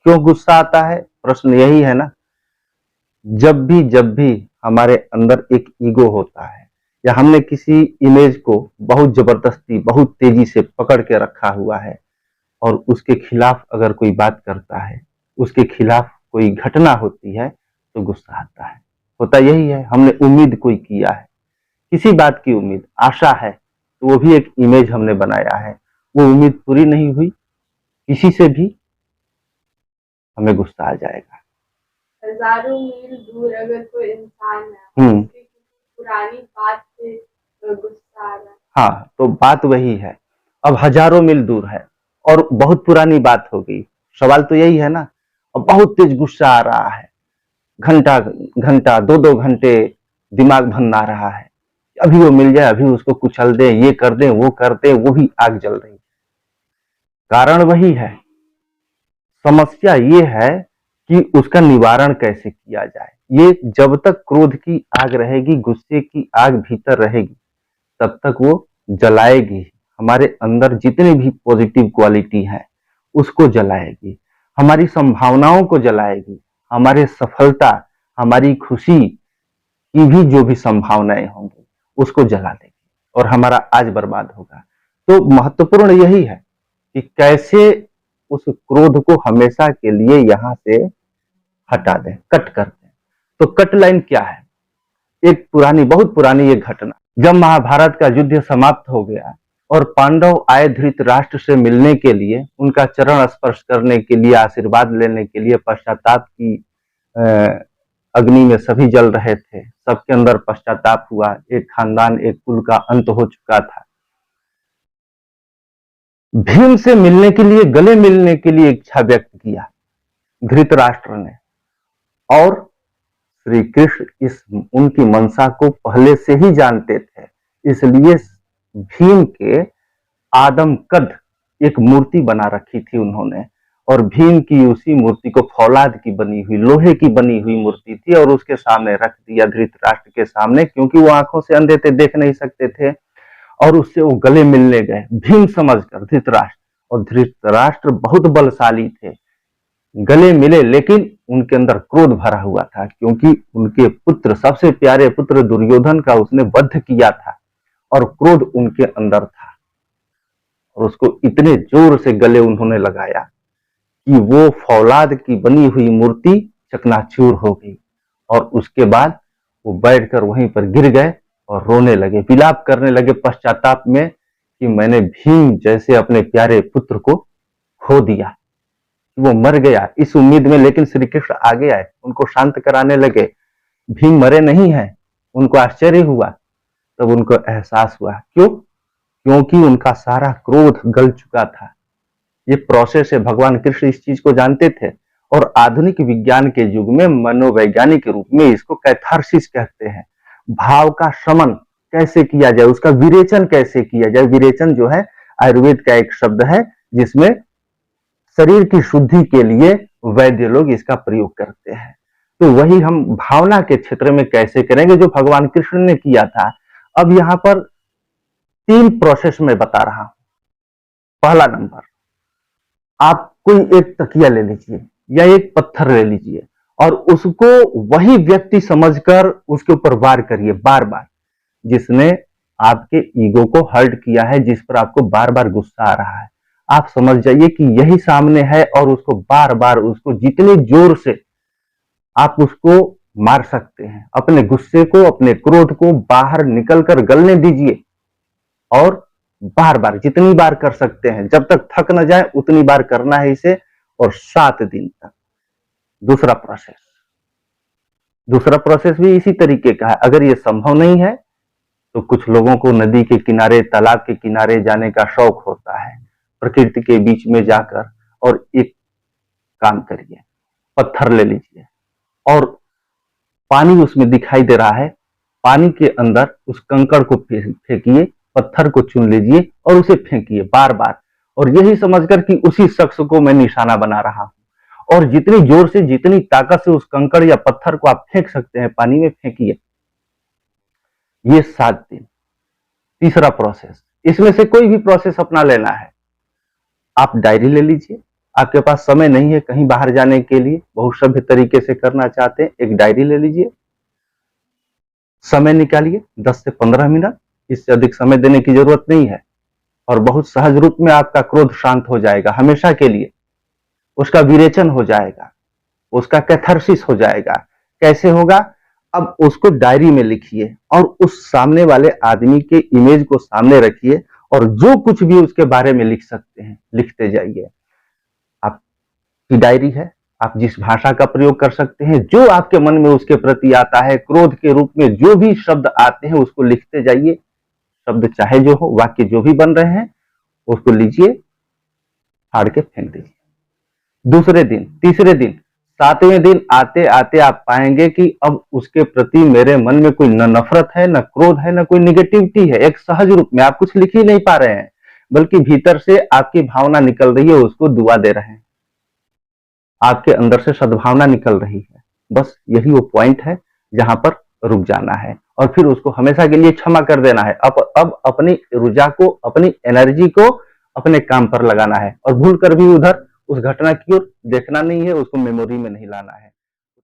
क्यों गुस्सा आता है? प्रश्न यही है ना। जब भी हमारे अंदर एक ईगो होता है या हमने किसी इमेज को बहुत जबरदस्ती, बहुत तेजी से पकड़ के रखा हुआ है और उसके खिलाफ अगर कोई बात करता है, उसके खिलाफ कोई घटना होती है तो गुस्सा आता है। होता यही है, हमने उम्मीद कोई किया है, किसी बात की उम्मीद, आशा है, तो वो भी एक इमेज हमने बनाया है, वो उम्मीद पूरी नहीं हुई, किसी से भी हमें गुस्सा आ जाएगा। हजारों मील दूर अगर कोई इंसान है उसकी किसी पुरानी बात से गुस्सा आ रहा है। हाँ, तो बात वही है। अब हजारों मील दूर है और बहुत पुरानी बात हो गई। सवाल तो यही है ना। अब बहुत तेज गुस्सा आ रहा है, घंटा घंटा, 2-2 घंटे दिमाग भन्ना रहा है, अभी वो मिल जाए, अभी उसको कुचल दे, ये कर दे, वो कर दे, वो भी आग जल रही। कारण वही है। समस्या ये है कि उसका निवारण कैसे किया जाए। ये जब तक क्रोध की आग रहेगी, गुस्से की आग भीतर रहेगी, तब तक वो जलाएगी। हमारे अंदर जितनी भी पॉजिटिव क्वालिटी है उसको जलाएगी, हमारी संभावनाओं को जलाएगी, हमारे सफलता, हमारी खुशी की भी जो भी संभावनाएं होंगी उसको जला देगी और हमारा आज बर्बाद होगा। तो महत्वपूर्ण यही है कि कैसे उस क्रोध को हमेशा के लिए यहां से हटा दें, कट कर दें। तो कट लाइन क्या है? एक पुरानी, बहुत पुरानी एक घटना, जब महाभारत का युद्ध समाप्त हो गया और पांडव आए धृतराष्ट्र से मिलने के लिए, उनका चरण स्पर्श करने के लिए, आशीर्वाद लेने के लिए, पश्चाताप की अग्नि में सभी जल रहे थे, सबके अंदर पश्चाताप हुआ, एक खानदान, एक कुल का अंत हो चुका था। भीम से मिलने के लिए, गले मिलने के लिए इच्छा व्यक्त किया धृतराष्ट्र ने, और श्री कृष्ण इस उनकी मंशा को पहले से ही जानते थे, इसलिए भीम के आदम कद एक मूर्ति बना रखी थी उन्होंने, और भीम की उसी मूर्ति को फौलाद की बनी हुई, लोहे की बनी हुई मूर्ति थी, और उसके सामने रख दिया धृतराष्ट्र के सामने, क्योंकि वो आंखों से अंधे थे, देख नहीं सकते थे, और उससे वो गले मिलने गए भीम समझकर धृतराष्ट्र, और धृतराष्ट्र बहुत बलशाली थे, गले मिले, लेकिन उनके अंदर क्रोध भरा हुआ था, क्योंकि उनके पुत्र, सबसे प्यारे पुत्र दुर्योधन का उसने वध किया था और क्रोध उनके अंदर था, और उसको इतने जोर से गले उन्होंने लगाया कि वो फौलाद की बनी हुई मूर्ति चकनाचूर हो गई, और उसके बाद वो बैठकर वहीं पर गिर गए और रोने लगे, विलाप करने लगे पश्चाताप में कि मैंने भीम जैसे अपने प्यारे पुत्र को खो दिया, वो मर गया, इस उम्मीद में। लेकिन श्री कृष्ण आगे आए, उनको शांत कराने लगे, भीम मरे नहीं है। उनको आश्चर्य हुआ, तब उनको एहसास हुआ, क्यों? क्योंकि उनका सारा क्रोध गल चुका था। ये प्रोसेस है, भगवान कृष्ण इस चीज को जानते थे, और आधुनिक विज्ञान के युग में मनोवैज्ञानिक रूप में इसको कैथारसिस कहते हैं। भाव का शमन कैसे किया जाए, उसका विरेचन कैसे किया जाए। विरेचन जो है आयुर्वेद का एक शब्द है, जिसमें शरीर की शुद्धि के लिए वैद्य लोग इसका प्रयोग करते हैं। तो वही हम भावना के क्षेत्र में कैसे करेंगे, जो भगवान कृष्ण ने किया था। अब यहां पर 3 प्रोसेस में बता रहा हूं। पहला नंबर, आप कोई एक तकिया ले लीजिए या एक पत्थर ले लीजिए और उसको वही व्यक्ति समझकर उसके ऊपर वार करिए बार बार, जिसने आपके ईगो को हर्ट किया है, जिस पर आपको बार बार गुस्सा आ रहा है। आप समझ जाइए कि यही सामने है, और उसको बार बार, उसको जितनी जोर से आप उसको मार सकते हैं, अपने गुस्से को, अपने क्रोध को बाहर निकलकर गलने दीजिए, और बार बार जितनी बार कर सकते हैं, जब तक थक न जाए उतनी बार करना है इसे, और 7 दिन तक। दूसरा प्रोसेस, दूसरा प्रोसेस भी इसी तरीके का है। अगर ये संभव नहीं है तो कुछ लोगों को नदी के किनारे, तालाब के किनारे जाने का शौक होता है, प्रकृति के बीच में जाकर, और एक काम करिए, पत्थर ले लीजिए और पानी उसमें दिखाई दे रहा है, पानी के अंदर उस कंकड़ को फेंकिए, पत्थर को चुन लीजिए और उसे फेंकिए बार बार, और यही समझकर कि उसी शख्स को मैं निशाना बना रहा हूं, और जितनी जोर से, जितनी ताकत से उस कंकड़ या पत्थर को आप फेंक सकते हैं, पानी में फेंकिए। ये 7 दिन। तीसरा प्रोसेस, इसमें से कोई भी प्रोसेस अपना लेना है। आप डायरी ले लीजिए, आपके पास समय नहीं है कहीं बाहर जाने के लिए, बहुत सभ्य तरीके से करना चाहते हैं, एक डायरी ले लीजिए, समय निकालिए 10 से 15 मिनट, इससे अधिक समय देने की जरूरत नहीं है, और बहुत सहज रूप में आपका क्रोध शांत हो जाएगा हमेशा के लिए, उसका विरेचन हो जाएगा, उसका कैथारसिस हो जाएगा। कैसे होगा? अब उसको डायरी में लिखिए और उस सामने वाले आदमी के इमेज को सामने रखिए और जो कुछ भी उसके बारे में लिख सकते हैं लिखते जाइए। आपकी डायरी है, आप जिस भाषा का प्रयोग कर सकते हैं, जो आपके मन में उसके प्रति आता है, क्रोध के रूप में जो भी शब्द आते हैं उसको लिखते जाइए। शब्द चाहे जो हो, वाक्य जो भी बन रहे हैं उसको लीजिए, फाड़ के फेंक दीजिए। दूसरे दिन, तीसरे दिन, 7वें दिन आते आते आप पाएंगे कि अब उसके प्रति मेरे मन में कोई न नफरत है, न क्रोध है, न कोई निगेटिविटी है। एक सहज रूप में आप कुछ लिख ही नहीं पा रहे हैं, बल्कि भीतर से आपकी भावना निकल रही है, उसको दुआ दे रहे हैं, आपके अंदर से सद्भावना निकल रही है। बस यही वो पॉइंट है जहां पर रुक जाना है और फिर उसको हमेशा के लिए क्षमा कर देना है। अब अपनी ऊर्जा को, अपनी एनर्जी को अपने काम पर लगाना है और भूल कर भी उधर उस घटना की ओर देखना नहीं है, उसको मेमोरी में नहीं लाना है।